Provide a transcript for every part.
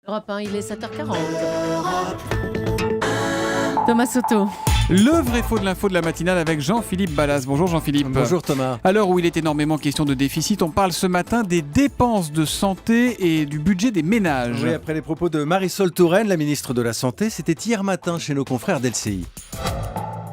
Europe 1, il est 7h40. Thomas Soto. Le vrai faux de l'info de la matinale avec Jean-Philippe Ballas. Bonjour Jean-Philippe. Bonjour Thomas. À l'heure où il est énormément question de déficit, on parle ce matin des dépenses de santé et du budget des ménages. Oui, après les propos de Marisol Touraine, la ministre de la Santé, c'était hier matin chez nos confrères d'LCI.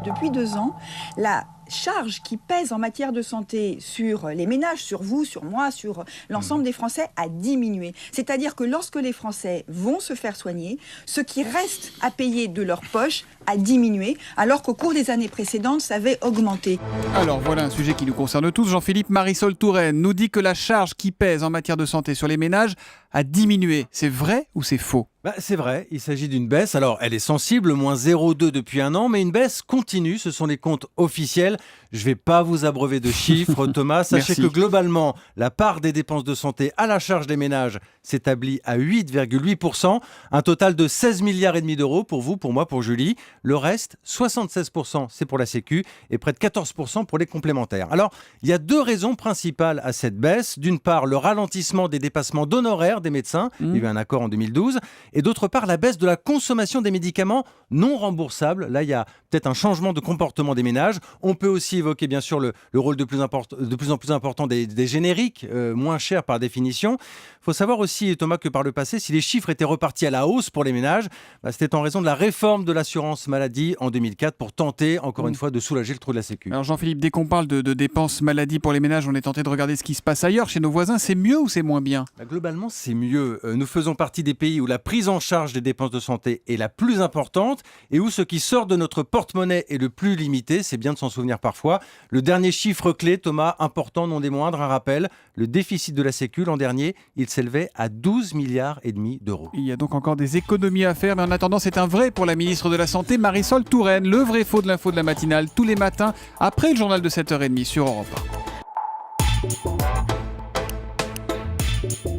Depuis 2 ans, la charge qui pèse en matière de santé sur les ménages, sur vous, sur moi, sur l'ensemble des Français a diminué. C'est-à-dire que lorsque les Français vont se faire soigner, ce qui reste à payer de leur poche a diminué, alors qu'au cours des années précédentes, ça avait augmenté. Alors voilà un sujet qui nous concerne tous. Jean-Philippe, Marisol Touraine nous dit que la charge qui pèse en matière de santé sur les ménages a diminué. C'est vrai ou c'est faux ? C'est vrai, il s'agit d'une baisse. Alors, elle est sensible, moins 0,2 depuis 1 an, mais une baisse continue. Ce sont les comptes officiels. Je ne vais pas vous abreuver de chiffres, Thomas. Sachez Merci. que globalement, la part des dépenses de santé à la charge des ménages s'établit à 8,8%. Un total de 16 milliards et demi d'euros pour vous, pour moi, pour Julie. Le reste, 76%, c'est pour la Sécu et près de 14% pour les complémentaires. Alors, il y a 2 raisons principales à cette baisse. D'une part, le ralentissement des dépassements d'honoraires des médecins. Il y a eu un accord en 2012. Et d'autre part, la baisse de la consommation des médicaments non remboursables. Là, il y a peut-être un changement de comportement des ménages. On peut aussi évoquer, bien sûr, le rôle de plus en plus important des génériques, moins chers par définition. Il faut savoir aussi, Thomas, que par le passé, si les chiffres étaient repartis à la hausse pour les ménages, c'était en raison de la réforme de l'assurance maladie en 2004 pour tenter, encore une fois, de soulager le trou de la Sécu. Alors Jean-Philippe, dès qu'on parle de dépenses maladie pour les ménages, on est tenté de regarder ce qui se passe ailleurs, chez nos voisins. C'est mieux ou c'est moins bien ? Globalement, c'est mieux. Nous faisons partie des pays où la prise en charge des dépenses de santé est la plus importante et où ce qui sort de notre porte-monnaie est le plus limité. C'est bien de s'en souvenir parfois. Le dernier chiffre clé, Thomas, important, non des moindres, un rappel, le déficit de la Sécu l'an dernier, il s'élevait à 12 milliards et demi d'euros. Il y a donc encore des économies à faire, mais en attendant, c'est un vrai pour la ministre de la Santé, Marisol Touraine. Le vrai faux de l'info de la matinale, tous les matins, après le journal de 7h30 sur Europe 1.